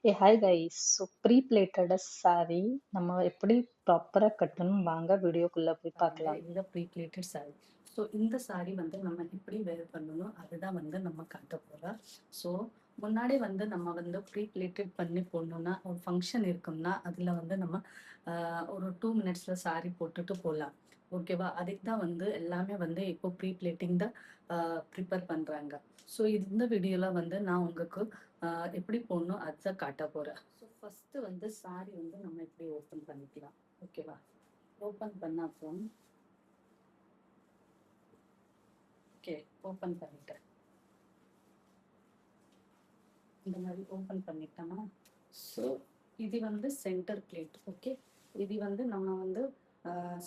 ஏ hi guys. So pre pleated sari நம்ம எப்படி ப்ராப்பராக கட்டணும் வாங்க வீடியோக்குள்ளே போய் பாருங்க பார்க்கலாம். இந்த ப்ரீ பிளேட்டட் சாரி. ஸோ இந்த சாரி வந்து நம்ம எப்படி வேர் பண்ணணும் அதுதான் வந்து நம்ம காட்ட போகிறோம். ஸோ முன்னாடி வந்து நம்ம வந்து ப்ரீ பிளேட்டட் பண்ணி போடணும்னா ஒரு ஃபங்க்ஷன் இருக்கும்னா அதில் வந்து நம்ம ஒரு 2 மினிட்ஸில் சாரி போட்டுட்டு போகலாம். ஓகேவா? அதுக்கு தான் வந்து எல்லாமே வந்து இப்போ ப்ரீ பிளேட்டிங் தான் ப்ரிப்பேர் பண்ணுறாங்க. ஸோ இந்த வீடியோவில் வந்து நான் உங்களுக்கு எப்படி போடணும் அதுதான் காட்ட போகிறேன். ஸோ ஃபஸ்ட்டு வந்து சாரி வந்து நம்ம எப்படி ஓப்பன் பண்ணிக்கலாம். ஓகேவா? ஓப்பன் பண்ண அப்புறம் ஓகே, ஓப்பன் பண்ணிட்டேன். இந்த மாதிரி ஓப்பன் பண்ணிட்டோம்னா ஸோ இது வந்து சென்டர் பிளேட். ஓகே, இது வந்து நம்ம வந்து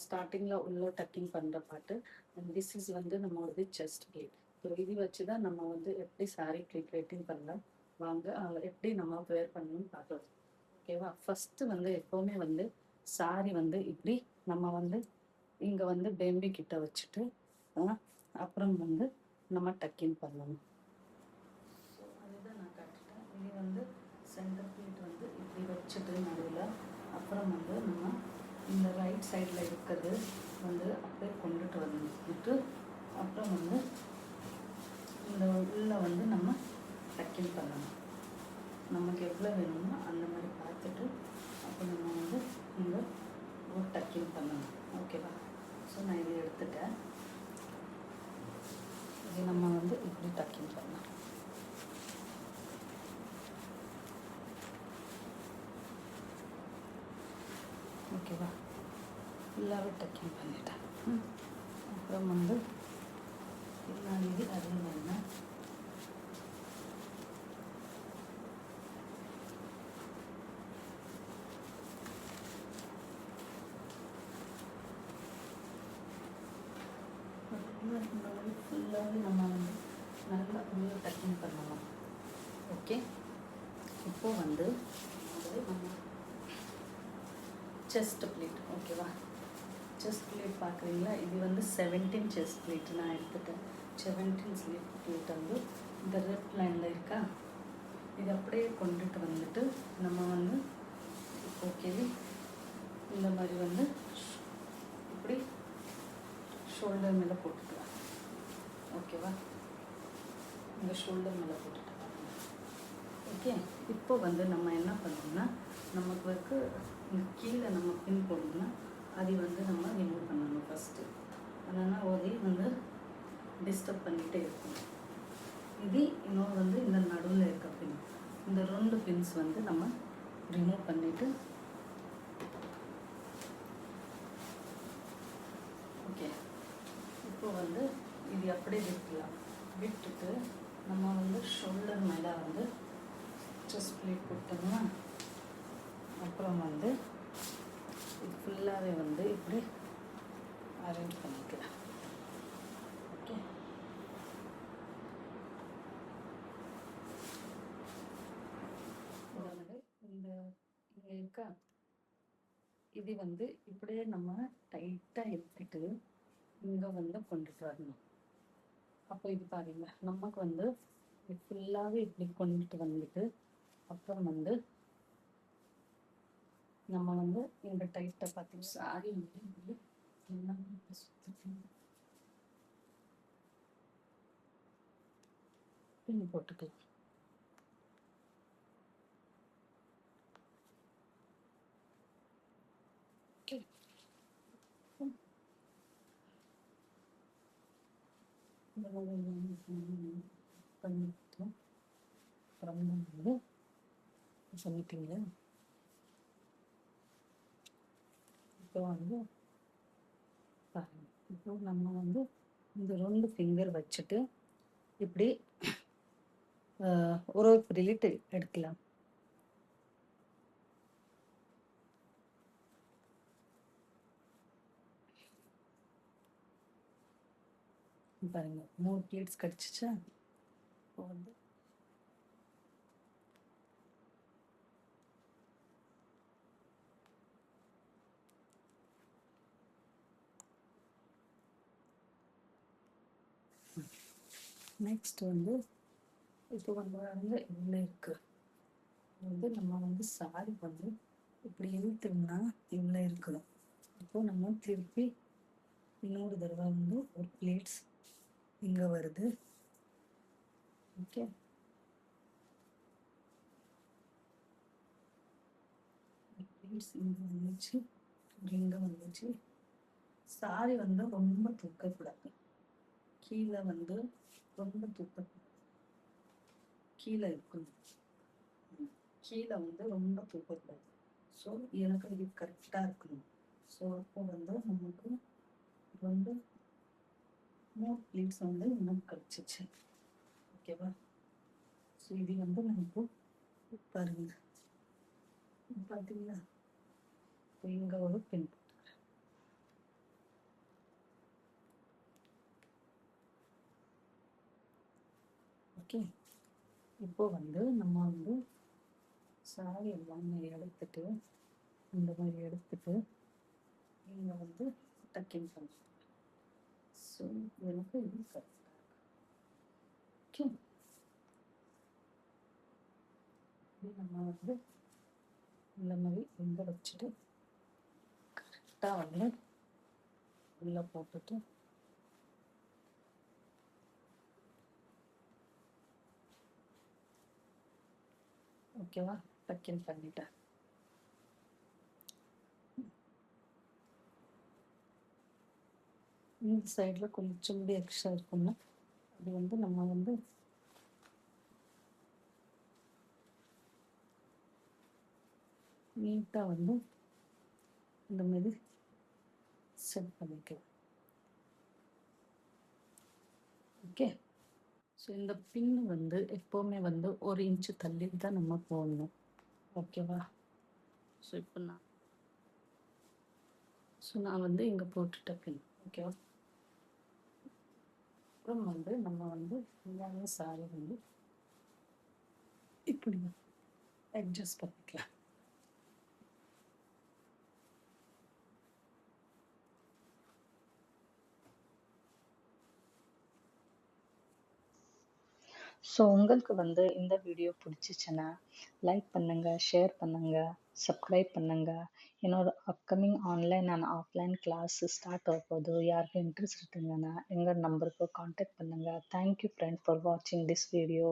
ஸ்டார்டிங்கில் உள்ள டக்கிங் பண்ணுற பாட்டு. அண்ட் திஸ் இஸ் வந்து நம்மளோட செஸ்ட் பிளேட். ஸோ இது வச்சு தான் நம்ம வந்து எப்படி சாரீ பிளேட்டிங் பண்ணலாம் வாங்க எப்படி நம்ம வேர் பண்ணணும்னு பார்க்கலாம். ஓகேவா? ஃபஸ்ட்டு வந்து எப்போவுமே வந்து சாரி வந்து இப்படி நம்ம வந்து இங்கே வந்து பெம்பி கிட்ட வச்சுட்டு அப்புறம் வந்து நம்ம டக்கின் பண்ணணும். ஸோ அதுதான் நான் காட்டுட்டேன். இது வந்து சென்டர் பிளேட் வந்து இப்படி வச்சுட்டு நடுவில் அப்புறம் வந்து நம்ம இந்த ரைட் சைடில் இருக்கிறது வந்து அப்படியே கொண்டுட்டு வந்துட்டு அப்புறம் வந்து இந்த உள்ள வந்து நம்ம டக்கின் பண்ணணும். நமக்கு எவ்வளோ வேணுமோ அந்த மாதிரி பார்த்துட்டு அப்புறம் நம்ம வந்து இங்கே ஒரு டக்கின் பண்ணணும். ஓகேவா? ஸோ நான் இதை எடுத்துட்டேன். இது நம்ம வந்து இப்படி டக்கிங் பண்ணலாம். ஓகேவா? ஃபுல்லாகவே டக்கிங் பண்ணிட்டேன். அப்புறம் வந்து பின்னாடி அதே மாதிரி தான் ஃபுல்லாகவே நம்ம வந்து நல்லா உள்ள டக்கிங் பண்ணலாம். ஓகே, இப்போ வந்து நம்ம செஸ்ட் பிளேட். ஓகேவா? செஸ்ட் பிளேட் பார்க்குறீங்களா? இது வந்து 17 செஸ்ட் பிளேட் நான் எடுத்துட்டேன். 17 ஸ்லீப் பிளேட் வந்து இந்த ரெட் லைனில் இருக்கா, இது அப்படியே கொண்டுட்டு வந்துட்டு நம்ம வந்து ஓகே இந்த மாதிரி வந்து இப்படி ஷோல்டர் மேலே போட்டுக்கலாம். ஓகேவா? இந்த ஷோல்டர் மேலே போட்டுட்டு ஓகே. இப்போ வந்து நம்ம என்ன பண்ணோம்னா நமக்கு கீழே நம்ம பின் போடணும்னா அதை வந்து நம்ம ரிமூவ் பண்ணணும் ஃபஸ்ட்டு. அதனால் ஒரே வந்து டிஸ்டர்ப் பண்ணிகிட்டே இருக்கும். இது இன்னொரு வந்து இந்த நடுவில் இருக்க பின், இந்த 2 பின்ஸ் வந்து நம்ம ரிமூவ் பண்ணிவிட்டு ஓகே. இப்போ வந்து இது அப்படியே விட்டுலாம். விட்டுட்டு நம்ம வந்து ஷோல்டர் மேலே வந்து செஸ்ட் பிளேட் கொடுத்தோம்னா அப்புறம் வந்து இது ஃபுல்லாகவே வந்து இப்படி அரேஞ்ச் பண்ணிக்கலாம். ஓகே, இதை வந்து இந்த இங்கே இருக்கா, இது வந்து இப்படியே நம்ம டைட்டாக எடுத்துட்டு இங்கே வந்து கொண்டுட்டு வரணும். அப்போ இது பாருங்க, நமக்கு வந்து ஃபுல்லாகவே இப்படி கொண்டுட்டு வந்துட்டு அப்புறம் வந்து நம்ம வந்து இந்த டைட்டை பார்த்து சாரி வந்து பின் போட்டுக்கலாம். ஓகே, பண்ணிட்டோம். அப்புறம் வந்து சொல்லிட்டீங்க. இப்போ வந்து பாருங்க, இப்போ நம்ம வந்து இந்த 2 ஃபிங்கர் வச்சுட்டு இப்படி ஒரு பிரிலிட் எடுக்கலாம். பாருங்க 3 பிளேட்ஸ் கிடச்சிச்சா. இப்போ வந்து நெக்ஸ்ட் வந்து இப்போ வந்து இதில் இருக்குது வந்து நம்ம வந்து சாரி வந்து இப்படி இழுத்தோம்னா இவ்வளோ இருக்கணும். அப்போ நம்ம திருப்பி இன்னொரு தடவை வந்து ஒரு பிளேட்ஸ் இங்கே வருது. ஓகே, பிளேட்ஸ் இங்கே வந்துச்சு, இங்கே வந்துச்சு. சாரி வந்து ரொம்ப தூக்கக்கூடாது, கீழே வந்து ரொம்ப தூக்கக்கூடாது, கீழே இருக்கணும். கீழே வந்து ரொம்ப தூக்கக்கூடாது. ஸோ எனக்கு இது கரெக்டாக இருக்கணும். ஸோ அப்போ வந்து நமக்கு வந்து மோர் ப்ளீட்ஸ் வந்து இன்னும் கிடச்சிச்சு. ஓகேவா? ஸோ இது வந்து நமக்கு பாருங்க, பார்த்தீங்களா? இப்போ இங்கே ஒரு பின். ஓகே, இப்போ வந்து நம்ம வந்து சாரி எல்லாமே எடுத்துட்டு இந்த மாதிரி எடுத்துட்டு இங்கே வந்து டக்கிங் பண்ணணும். ஸோ எனக்கு இது கரெக்டாக இருக்கு. ஓகே, இது நம்ம வந்து இந்த மாதிரி இங்கே வச்சுட்டு கரெக்டாக வந்து உள்ளே போட்டுட்டு ஓகேவா, டக்கிங் பண்ணிட்டேன். இந்த சைடில் கொஞ்சம் எக்ஸ்ட்ரா இருக்கும்னா அது வந்து நம்ம வந்து நீட்டாக வந்து இந்த மாதிரி செட் பண்ணிக்கலாம். ஓகே, ஸோ இந்த பின்னு வந்து எப்போவுமே வந்து 1 இன்ச்சு தள்ளி தான் நம்ம போடணும். ஓகேவா? இப்போ நான் வந்து இங்கே போட்டுட்டேன் பின். ஓகேவா? அப்புறம் வந்து நம்ம வந்து எல்லாமே சாரி வந்து இப்படி அட்ஜஸ்ட் பண்ணிக்கலாம். ஸோ உங்களுக்கு வந்து இந்த வீடியோ பிடிச்சிச்சுன்னா லைக் பண்ணுங்க, ஷேர் பண்ணுங்க, சப்ஸ்கிரைப் பண்ணுங்க. என்னோட upcoming online and offline class start ஆகப்போகுது. யாருக்கு இன்ட்ரெஸ்ட் இருக்குங்கன்னா எங்கள் நம்பருக்கு காண்டாக்ட் பண்ணுங்க. தேங்க்யூ ஃப்ரெண்ட் ஃபார் வாட்சிங் திஸ் வீடியோ.